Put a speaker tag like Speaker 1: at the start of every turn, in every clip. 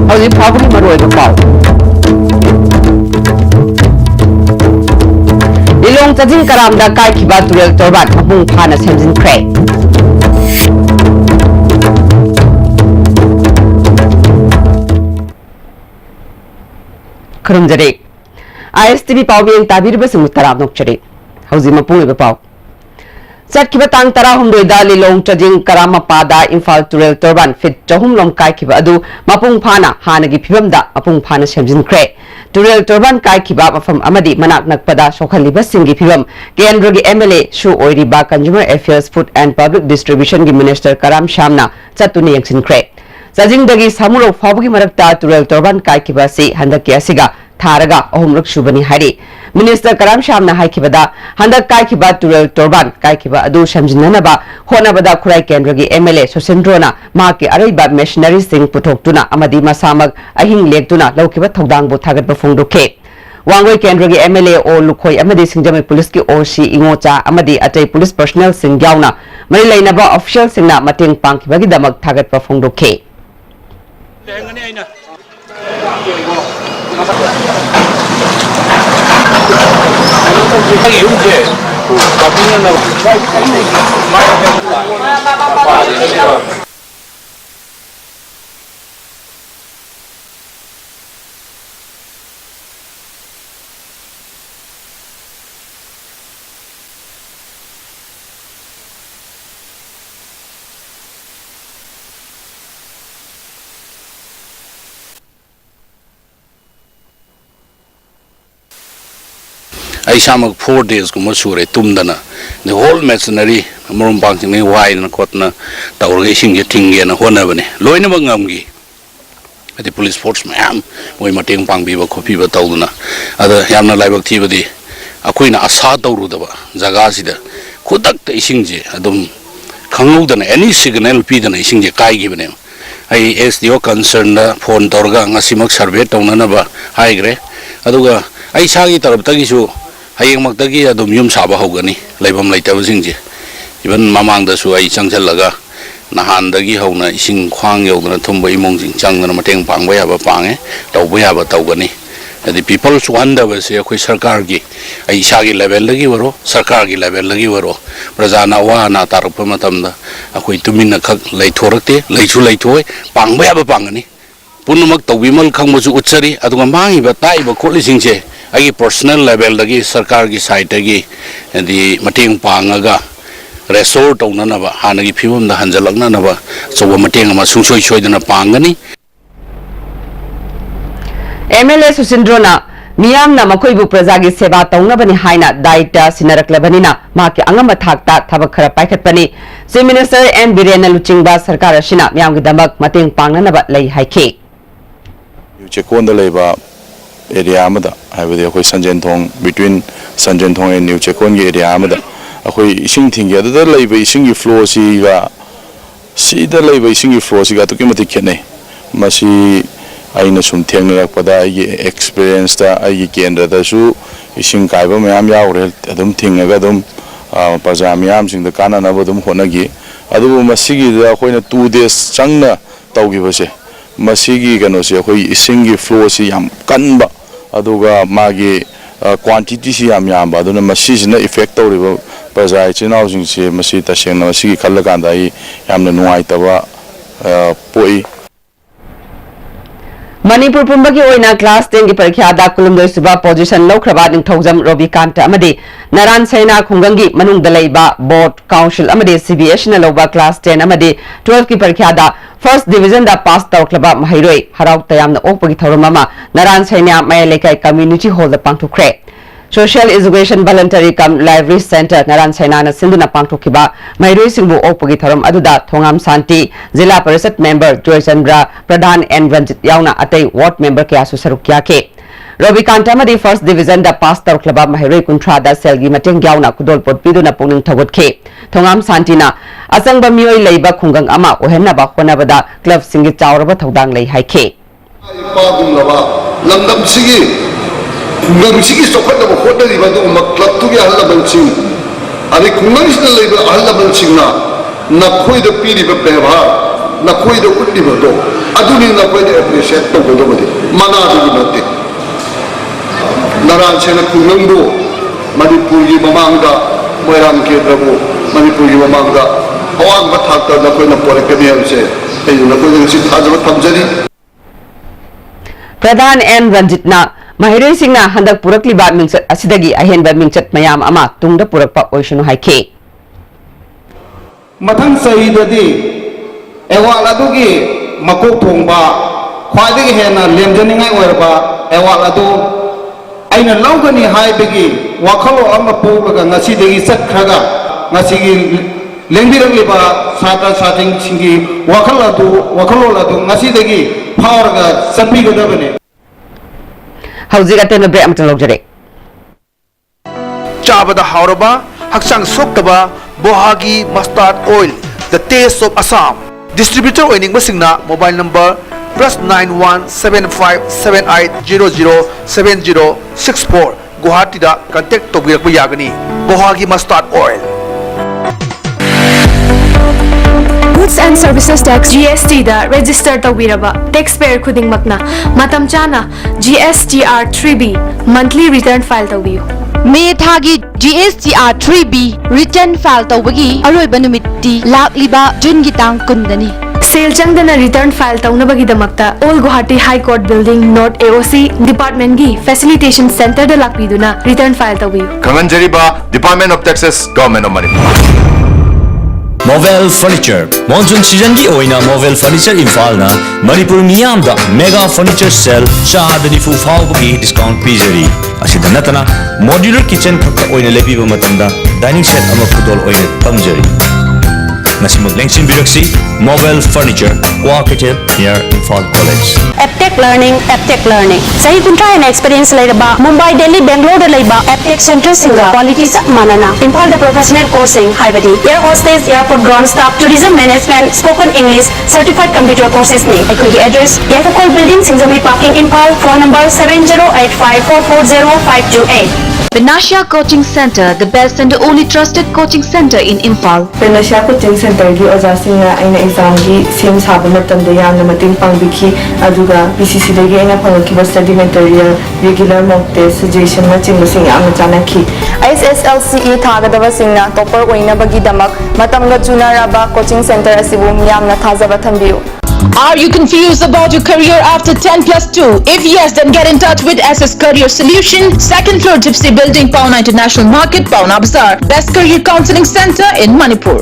Speaker 1: Hꯧji Phabagi Maroi Pau. Ilong Tajing Karamda Kai Kiba Turel Torban Mapung Phana Semjin Kre. Kurumjari ISTV Pawbiang Tabirba Sumutara Nokchari Hausi Mapung Pau Satkiba Tang Tara Humdoida Lilong Tajing Karama Pada Infal Turel Turban Fit Jahum Lom Kai Kiba Adu Mapung Phana Hanagi Pibamda Mapung Phana Semjin Kre Turel Turban Kai Kiba Mafam Amadi Manak Nakpada Sokhaliba Singi Pibam Kendrogi MLA Shu Oiriba Consumer Affairs Food and Public Distribution Gi Minister Karam Shamna Chatuni Yangsin Kre Sajing Dagi Samuro Phabagi Marakta Turel Turban Kai Kiba Si Handaki Asiga Tharaga Ohumruk Shubani Hari Minister Karam Shamna Haikibada Handak Kai Kiba Turel Turban Kai Kiba Adu Shamjinanaba Honabada Kurai Kendrogi MLA Sosendrona Maki Araiba Missionary Singh Putoktuna Amadi Masamag Ahing Lektuna Laukiba Togdang Butagat Bafungduke Wangoi Kendrogi MLA O Lukoi Amadi Singjami Police ki OC Ingocha Amadi Atay Police Personnel Singyauna Marilainaba Official Singna Mating Pangkibagi Damag Tagat Bafungduke
Speaker 2: I samak 4 days kuma sure tumdana the whole machinery morom bangting ni wai na kotna tawrge singje tingge na hona bane loina bangamgi ati police force mayam moi mateng pangbi ba khopi ba tawduna ada yamna laibak thibadi akoina asa tawrudaba jaga sida khudak ta isingje adum khangudana any signal pidana isingje kai gi bane ai SDO concern na phone torga ngasimak survey tawnana ba haigre aduga ai sagi tarap tagisu hayeng magdagi adum yum saba hogani laibam laitaba singje iban mamang da su ai changchalaga nahan dagi hona ising khwang yodna thumba imong jing changna mateng pangba ya ba pange tawba ya ba tawgani adi people su wanda ba se khoi sarkar gi ai sagi level lagi waro sarkar gi level lagi waro prajana wa na tarpa matamda akhoi tumin khak laithorakte laichu laithoi pangba ya ba pangani punumak tawbimal khangmu uchari aduga mangi ba tai ba kholi singje I personal level लगी सरकार की side लगी यदि मटेंग पांगा Resor तौननबा हानगी फिवम दा हंजलकननबा चौबा मटेंग अमा सुंसोय सोयदना पांगनी
Speaker 1: MLA Susindrona Miyamna Makoibu Prajagi Seva Taunabani Haina Daita Sinaraklabaniना Maki Angamba Thakta Thabak Khara Paikhatpani Chief Minister M Birena Luchingba Sarkar Ashina Miyamgi Damak Mating Pangnanaba Lei Haike
Speaker 3: Chekonda Leba area amada haibadi akhoi sanjentong between sanjentong and new chekon ge area amada akhoi ising thing ya da leiba ising gi flow si ga si da leiba ising gi flow si ga to ki mati khene masi aina sum theng rak pada ai experience da ai kendra da su ising kai ba mayam ya ore adum thing ga adum pajam yam sing da kana na badum hona gi adu masi gi da akhoi na 2 days changna tawgi ba se masi gi gano se akhoi ising gi flow si yam kanba aduga magi quantity si yam yam ba duna masi na effect tawriba pajai chinau jing se masi ta seng na masi khalla kan dai yamna nuai tawa poi
Speaker 1: Manipur Pumbaki Oina Class 10 की परीक्षा दा कुलुमदोय सुबा position लौख्रबा Ningthoujam Ravikant अमदे Narayan सैना खुंगंगी मनुंग दलैबा board council अमदे CBS न लौबा class 10 अमदे 12 की परीक्षा दा first division दा पास तौख्रबा महिरोय हराव तयामना ओकपगी थौरममा नारायण सैना मयलेkai कम्युनिटी हॉल दा पांगथुख्रे Social Education Voluntary Cum Library Center Naran Sainana Sinduna Pangthokiba Mairoi Singbu Okpagi Tharam Aduda Thongam Santi Zilla Parishad Member Joy Chandra Pradhan and Ranjit Yauna Atei Ward Member Kyasu Sarukya Ke Robikanta Madi First Division da Pastor Club Mairoi Kuntra da Selgi Mateng Yauna Kudol Potpiduna Puning Thawat Ke Thongam Santina Asangba Mioi Leiba Khungang Ama Ohenna Ba Khonabada Club Singi Chawraba Thodang Lei Haike
Speaker 4: Lamdam Sigi Sigi Sokat of Hotel Ibadu Maklap to get Halabansing. And the conventional labor Halabansing na Nakoi the Piri Beba, Nakoi the Udibado. अदुनी नखोइने appreciate तौगदबदि मनादुगी नते नारायण सेना खुंगंबो मणिपुरी ममांगदा मोइरांग केद्रबो मणिपुरी ममांगदा अवांग थाकता नखोइना पोरकनि हमसे AU नखोइने ngasi थाजब थमजरी
Speaker 1: प्रधान N रंजितना Mahire सिंगना हंदक पुरकलिबा मिंगसत असिदगी अहेनबा मिंगसत मयाम अमा तुंगदा पुरकपा ओइसनु हाइखे
Speaker 5: मथंग सहीददी एवाल अदुगी मकोक थोंबा ख्वाइदगी हेना लेमजनिंगाई ओइरबा एवाल अदु अइना लौगनी हाइबगी वाखलो अमा पोबगा ngasiदगी चटखरगा ngasiगी लेंबिरंगलिबा साता साथिंग सिंगी वाखलो अदु ngasiदगी फावरगा चटपिगदबने
Speaker 1: हौजिक अतेन ब्रेक अमतन लौजरे
Speaker 6: चाबदा हावरबा हक्सांग सोक्तबा बोहागी mustard oil the taste of Assam distributor ओइनिंग बसिंगना मोबाइल नंबर +917578007064 गुवाहाटी दा कांटेक्ट तोबिरक यागनी बोहागी mustard oil
Speaker 7: Goods and Services Tax GST da register tawiraba taxpayer khuding makna matam chana GSTR 3B monthly return file tawiyu
Speaker 8: मे थागी GSTR 3B return file tawagi aroiba numitti lakliba June gi tang kundani
Speaker 7: sale changdana return file tawnabagi damakta All Guwahati High Court Building North AOC Department gi Facilitation Center da lakpiduna return file tawiyu
Speaker 9: Kanganjariba Department of Taxes Government of Manipur
Speaker 10: Novel Furniture Monsoon season ki oina Novel Furniture Imphal na Manipur miyam da mega furniture sale shahadani fu fawgi discount pizari asida natana modular kitchen khakka oina lebiba matamda dining set ama khudol oina tamjari nasimag lengsin biraksi Novel Furniture Cooperative near Imphal College
Speaker 8: Aptech Learning sahi kuntra and experience lairaba Mumbai Delhi Bangalore laiba Aptech Center singa quality sa manana Imphal the professional coursing haibadi air hostess airport ground staff tourism management spoken English certified computer courses ni aikoi address Yafakol building Singjami parking Imphal phone number 7085440528 Benasha Coaching Center, the best and the only trusted coaching center in Imphal.
Speaker 11: Benasha Coaching Center gi ojasinga aina exam gi sim saba matamda yamna mating pangbiki aduga PCC dagi aina phangkiba study material regular mock test suggestion matching sing amna chanaki
Speaker 12: SSLCE thagadaba singna topper oina bagi damak matamga chunaraba coaching center asibu yamna thajaba thanbiyu.
Speaker 13: Are you confused about your career after 10+2? If yes, then get in touch with SS Career Solution, second floor Gypsy Building, Pauna International Market, Pauna Bazaar. Best career counseling center in Manipur.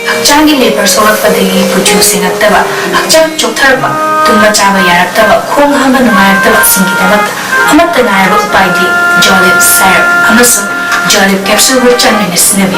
Speaker 14: Hakchangi labor sorakpadagi producing attaba hakchang choktarba tumma chaba yaraktaba khong hama nungayaktaba singidamata amatta naiba upaidi Jolib Syrup amasu Jolib capsule rich and medicinal.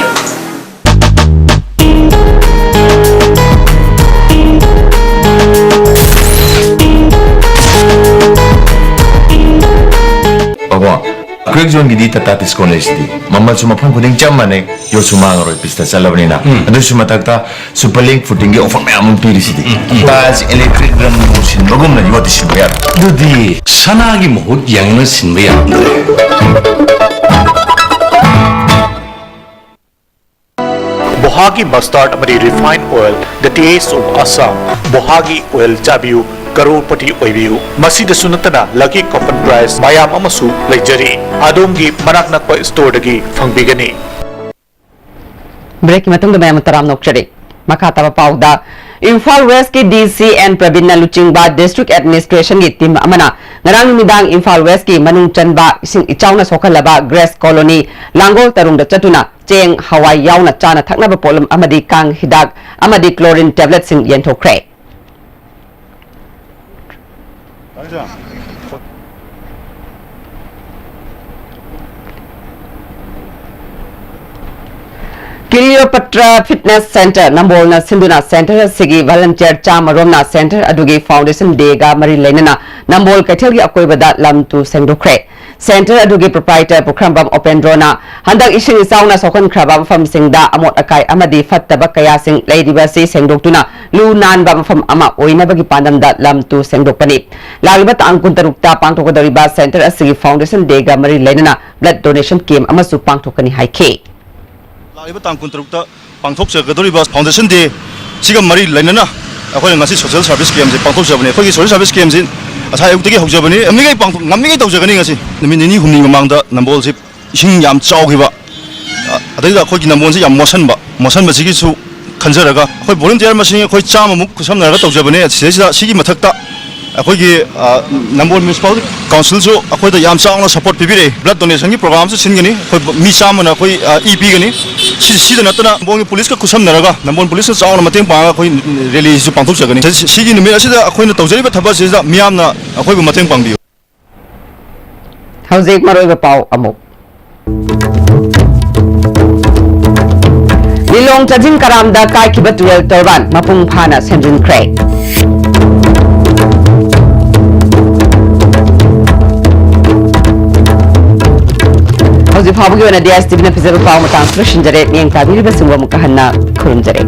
Speaker 9: Craig Zone gidi tata discount list di mamal cuma pun kuning jam mana yo cuma ngaroi pista salabni na ada cuma takta superlink footing ge offer meamun piri sidi bas electric drum machine bagum na yo disin bayar
Speaker 2: dudi sanagi mohut yang na sin bayar
Speaker 6: Bohagi mustard amari refined oil the taste of Assam Bohagi oil jabiu Karupati oibiu masida sunatana lucky coupon price mayam amasu leijari adomgi manak nakpa store dagi fangbigani
Speaker 1: break matungda mayam taram nokchare makata pauda Imphal West ki DC and Pravin Luchingba District Administration ki team amana ngarang midang Imphal West ki manung chanba sing ichawna sokhalaba Grace Colony Langol tarung da chatuna cheng hawai yauna chana thakna ba problem amadi kang hidak amadi chlorine tablet sing yenthokre Cleopatra Fitness Center Nambolna Sinduna Center Sigi Volunteer Chamaromna Center Adugi Foundation Dega Mari Lenana Nambol Katilgi Akoibada Lam to Sendokre Center Adugi Proprietor Pukrambam Opendrona Handak Ishin Sauna Sokon Krabam from Singda Amot Akai Amadi Fattaba Kaya Sing Lady Basi Sengdoktuna Lu Nan Bam from Ama Oinabagi Pandam that Lam to Sengdokpani Lalibat Ankuntarukta Pangtokadariba Center Sigi Foundation Dega Mari Lenana Blood Donation Came Amasu Pangtokani High K
Speaker 15: Iba tang kuntrukta pangthok se gadori bas foundation de siga mari lainana ꯑꯩꯈꯣꯏꯅ ꯉꯁꯤ social service ꯀꯦꯝꯁꯦ ꯄꯥꯡꯊꯣꯛꯆꯕꯅꯤ ꯑꯩꯈꯣꯏꯒꯤ social service ꯀꯦꯝꯁꯤ ꯉꯁꯥꯏ ꯑꯌꯨꯛꯇꯒꯤ ꯍꯧꯖꯕꯅꯤ ꯉꯝꯃꯤꯉꯩ ꯇꯧꯖꯒꯅꯤ ꯉꯁꯤ ꯅꯨꯃꯤꯠ ꯅꯤꯅꯤ ꯍꯨꯝꯅꯤ ꯃꯃꯥꯡꯗ ꯅꯝꯕꯣꯜꯁꯤ ꯏꯁꯤꯡ ꯌꯥꯝ ꯆꯥꯎꯈꯤꯕ ꯑꯗꯩꯗ ꯑꯩꯈꯣꯏꯒꯤ ꯅꯝꯕꯣꯜꯁꯤ ꯌꯥꯝ ꯃꯣꯠꯁꯟꯕꯁꯤꯒꯤꯁꯨ ꯈꯟꯖꯔꯒ ꯑꯩꯈꯣꯏ ꯚꯣꯂꯨꯟꯇꯤꯌꯔ ꯃꯁꯤꯡ ꯑꯩꯈꯣꯏ 100ꯃꯨꯛ ꯈꯨꯠꯁꯝꯅꯔꯒ ꯇꯧꯖꯕꯅꯤ ꯁꯤꯗꯩꯁꯤꯗ ꯁꯤꯒꯤ ꯃꯊꯛꯇ ꯑꯩꯈꯣꯏꯒꯤ ꯅꯝꯕꯣꯜ ꯃ꯭ꯌꯨꯅꯤꯁꯤꯄꯥꯜ ꯀꯥꯎꯟꯁꯤꯜꯁꯨ ꯑꯩꯈꯣꯏꯗ ꯌꯥꯝ ꯆꯥꯎꯅ ꯁꯄꯣꯔꯠ ꯄꯤꯕꯤꯔꯛꯏ ꯕ꯭ꯂꯗ ꯗꯣꯅꯦꯁꯟꯒꯤ ꯄ꯭ꯔꯣꯒ꯭ꯔꯥꯝꯁꯨ ꯁꯤꯟꯒꯅꯤ ꯑꯩꯈꯣꯏ ꯃꯤ 100ꯅ ꯑꯩꯈꯣই ꯏ ꯄꯤꯒꯅꯤ ꯁꯤꯗ ꯅꯠꯇꯅ ꯅꯝꯕꯣꯜꯒꯤ ꯄꯨꯂꯤꯁꯀ ꯈꯨꯠꯁꯝꯅꯔꯒ ꯅꯝꯕꯣꯜ ꯄꯨꯂꯤꯁꯅ ꯆꯥꯎꯅ ꯃꯇꯦꯡ ꯄꯥꯡꯉꯒ ꯑꯩꯈꯣꯏ ꯔꯦꯂꯤꯁꯨ ꯄꯥꯡꯊꯣꯛꯆꯒꯅꯤ ꯁꯤꯒꯤ ꯅꯨꯃꯤꯠ ꯑꯁꯤꯗ ꯑꯩꯈꯣꯏꯅ ꯇꯧꯖꯔꯤꯕ ꯊꯕꯛ ꯑꯁꯤꯗ ꯃꯤꯌꯥꯝꯅ ꯑꯩꯈꯣꯏꯕꯨ ꯃꯇꯦꯡ ꯄꯥꯡꯕꯤꯌꯨ
Speaker 1: ꯍꯧꯖꯤꯛ ꯃꯔꯣꯏꯕ ꯄꯥꯎ ꯑꯃꯨꯛ ꯂꯤꯂꯣꯡ ꯆꯥꯖꯤꯡ ꯀꯔꯥꯝꯗ ꯀꯥꯏꯈꯤꯕ ꯇꯨꯔꯦꯜ ꯇꯣꯔꯕꯥꯟ ꯃꯄꯨꯡ ꯐꯥꯅ ꯁꯦꯝꯖꯤꯟꯈ꯭ꯔꯦ ꯍꯧꯖꯤꯛ ꯐꯥꯎꯕꯒꯤ ꯑꯣꯏꯅ DSTVꯅ ꯐꯖꯕ ꯄꯥꯎ ꯃꯇꯥꯡ ꯂꯣꯏꯁꯤꯟꯖꯔꯦ ꯃꯤꯠꯌꯦꯡ ꯇꯥꯕꯤꯔꯤꯕꯁꯤꯡꯕꯨ ꯑꯃꯨꯛꯀ ꯍꯟꯅ ꯈꯨꯔꯨꯝꯖꯔꯦ